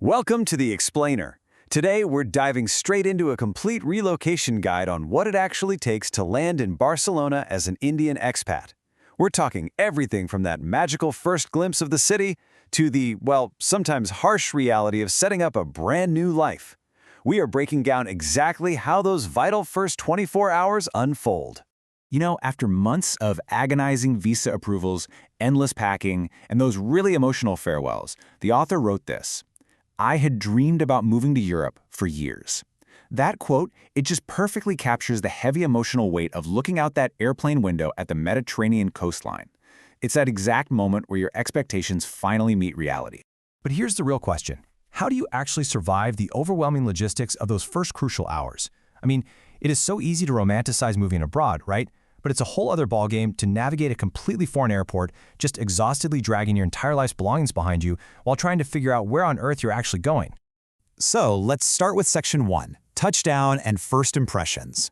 Welcome to The Explainer. Today, we're diving straight into a complete relocation guide on what it actually takes to land in Barcelona as an Indian expat. We're talking everything from that magical first glimpse of the city to the, well, sometimes harsh reality of setting up a brand new life. We are breaking down exactly how those vital first 24 hours unfold. You know, after months of agonizing visa approvals, endless packing, and those really emotional farewells, the author wrote this: "I had dreamed about moving to Europe for years." That quote, it just perfectly captures the heavy emotional weight of looking out that airplane window at the Mediterranean coastline. It's that exact moment where your expectations finally meet reality. But here's the real question. How do you actually survive the overwhelming logistics of those first crucial hours? I mean, it is so easy to romanticize moving abroad, right? But it's a whole other ballgame to navigate a completely foreign airport, just exhaustedly dragging your entire life's belongings behind you while trying to figure out where on earth you're actually going. So let's start with Section 1, Touchdown and First Impressions.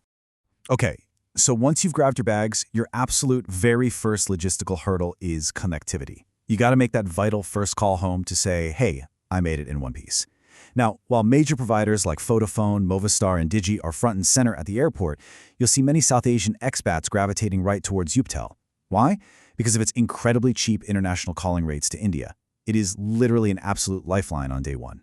Okay, so once you've grabbed your bags, your absolute very first logistical hurdle is connectivity. You got to make that vital first call home to say, hey, I made it in one piece. Now, while major providers like Vodafone, Movistar, and Digi are front and center at the airport, you'll see many South Asian expats gravitating right towards Yuptel. Why? Because of its incredibly cheap international calling rates to India. It is literally an absolute lifeline on day one.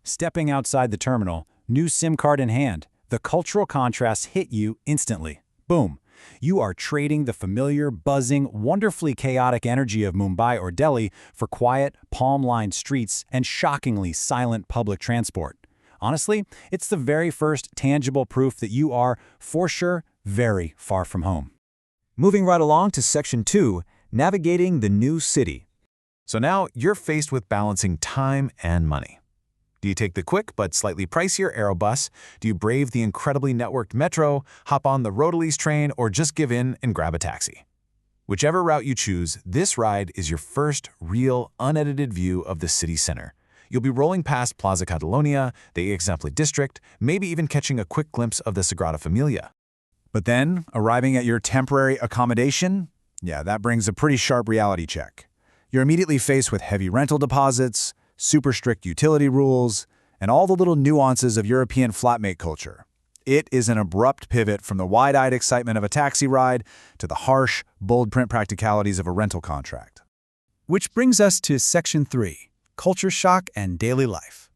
Stepping outside the terminal, new SIM card in hand, the cultural contrasts hit you instantly. Boom. You are trading the familiar, buzzing, wonderfully chaotic energy of Mumbai or Delhi for quiet, palm-lined streets and shockingly silent public transport. Honestly, it's the very first tangible proof that you are, for sure, very far from home. Moving right along to Section 2, Navigating the New City. So now you're faced with balancing time and money. Do you take the quick but slightly pricier Aerobus? Do you brave the incredibly networked metro, hop on the Roadalies train, or just give in and grab a taxi? Whichever route you choose, this ride is your first real, unedited view of the city center. You'll be rolling past Plaza Catalonia, the Expat district, maybe even catching a quick glimpse of the Sagrada Familia. But then, arriving at your temporary accommodation, that brings a pretty sharp reality check. You're immediately faced with heavy rental deposits, super strict utility rules, and all the little nuances of European flatmate culture. It is an abrupt pivot from the wide-eyed excitement of a taxi ride to the harsh, bold print practicalities of a rental contract. Which brings us to Section 3, Culture Shock and Daily Life.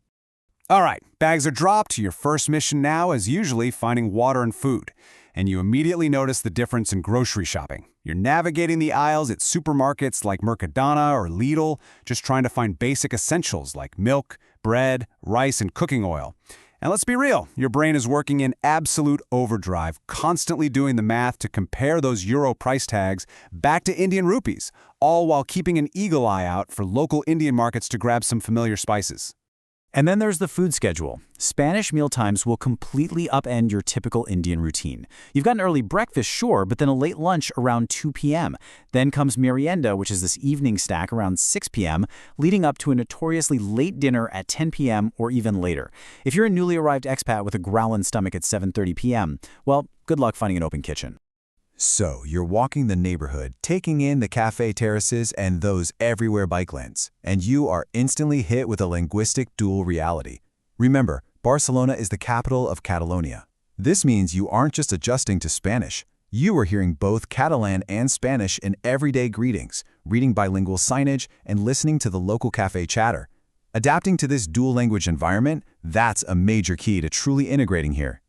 All right, bags are dropped. Your first mission now is usually finding water and food, and you immediately notice the difference in grocery shopping. You're navigating the aisles at supermarkets like Mercadona or Lidl, just trying to find basic essentials like milk, bread, rice, and cooking oil. And let's be real, your brain is working in absolute overdrive, constantly doing the math to compare those euro price tags back to Indian rupees, all while keeping an eagle eye out for local Indian markets to grab some familiar spices. And then there's the food schedule. Spanish mealtimes will completely upend your typical Indian routine. You've got an early breakfast, sure, but then a late lunch around 2 p.m. Then comes merienda, which is this evening snack around 6 p.m., leading up to a notoriously late dinner at 10 p.m. or even later. If you're a newly arrived expat with a growling stomach at 7:30 p.m., well, good luck finding an open kitchen. So, you're walking the neighborhood, taking in the cafe terraces and those everywhere bike lanes, and you are instantly hit with a linguistic dual reality. Remember, Barcelona is the capital of Catalonia. This means you aren't just adjusting to Spanish. You are hearing both Catalan and Spanish in everyday greetings, reading bilingual signage, and listening to the local cafe chatter. Adapting to this dual language environment, that's a major key to truly integrating here.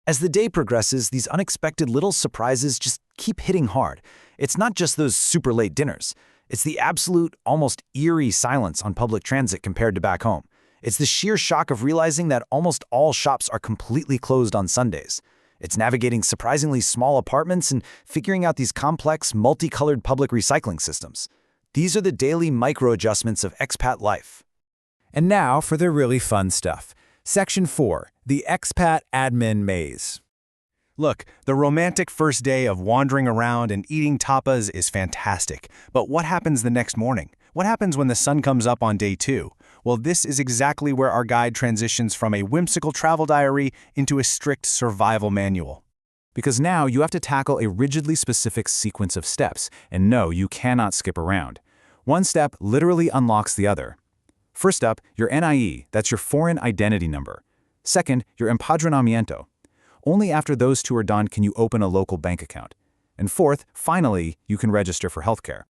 As the day progresses, these unexpected little surprises just keep hitting hard. It's not just those super late dinners. It's the absolute, almost eerie silence on public transit compared to back home. It's the sheer shock of realizing that almost all shops are completely closed on Sundays. It's navigating surprisingly small apartments and figuring out these complex, multicolored public recycling systems. These are the daily micro-adjustments of expat life. And now for the really fun stuff. Section 4, the Expat Admin Maze. Look, the romantic first day of wandering around and eating tapas is fantastic. But what happens the next morning? What happens when the sun comes up on day 2? Well, this is exactly where our guide transitions from a whimsical travel diary into a strict survival manual. Because now you have to tackle a rigidly specific sequence of steps, and no, you cannot skip around. One step literally unlocks the other. First up, your NIE, that's your foreign identity number. Second, your empadronamiento. Only after those two are done can you open a local bank account. And fourth, finally, you can register for healthcare.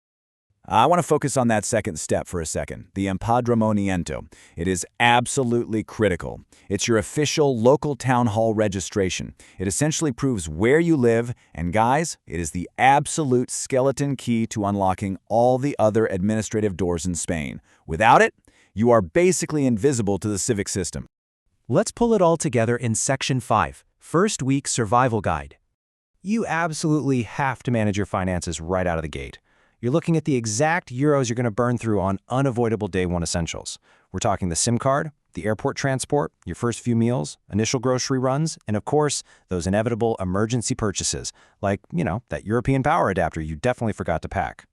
I want to focus on that second step for a second, the empadronamiento. It is absolutely critical. It's your official local town hall registration. It essentially proves where you live, and guys, it is the absolute skeleton key to unlocking all the other administrative doors in Spain. Without it, you are basically invisible to the civic system. Let's pull it all together in Section 5, First Week Survival Guide. You absolutely have to manage your finances right out of the gate. You're looking at the exact euros you're going to burn through on unavoidable day one essentials. We're talking the SIM card, the airport transport, your first few meals, initial grocery runs, and of course, those inevitable emergency purchases, like, that European power adapter you definitely forgot to pack.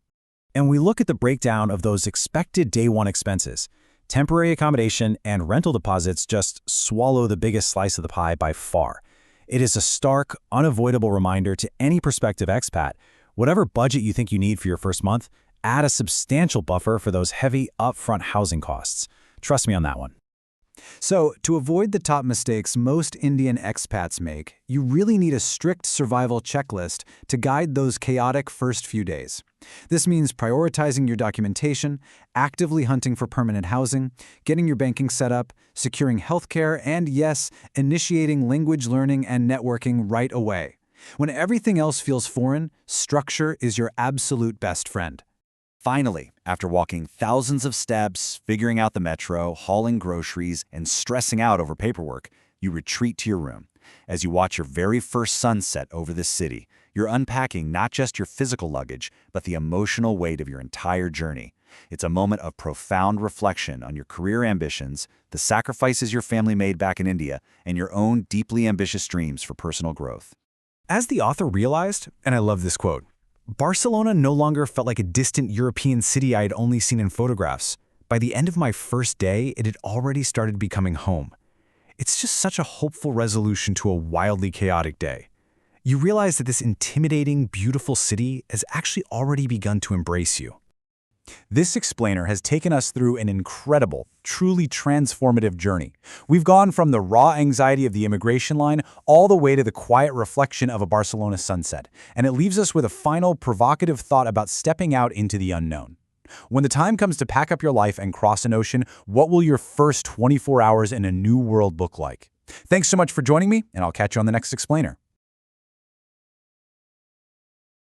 And we look at the breakdown of those expected day one expenses. Temporary accommodation and rental deposits just swallow the biggest slice of the pie by far. It is a stark, unavoidable reminder to any prospective expat. Whatever budget you think you need for your first month, add a substantial buffer for those heavy upfront housing costs. Trust me on that one. So, to avoid the top mistakes most Indian expats make, you really need a strict survival checklist to guide those chaotic first few days. This means prioritizing your documentation, actively hunting for permanent housing, getting your banking set up, securing healthcare, and yes, initiating language learning and networking right away. When everything else feels foreign, structure is your absolute best friend. Finally, after walking thousands of steps, figuring out the metro, hauling groceries, and stressing out over paperwork, you retreat to your room. As you watch your very first sunset over the city, you're unpacking not just your physical luggage, but the emotional weight of your entire journey. It's a moment of profound reflection on your career ambitions, the sacrifices your family made back in India, and your own deeply ambitious dreams for personal growth. As the author realized, and I love this quote, Barcelona no longer felt like a distant European city I had only seen in photographs. By the end of my first day, it had already started becoming home. It's just such a hopeful resolution to a wildly chaotic day. You realize that this intimidating, beautiful city has actually already begun to embrace you. This explainer has taken us through an incredible, truly transformative journey. We've gone from the raw anxiety of the immigration line all the way to the quiet reflection of a Barcelona sunset, and it leaves us with a final provocative thought about stepping out into the unknown. When the time comes to pack up your life and cross an ocean, what will your first 24 hours in a new world look like? Thanks so much for joining me, and I'll catch you on the next explainer.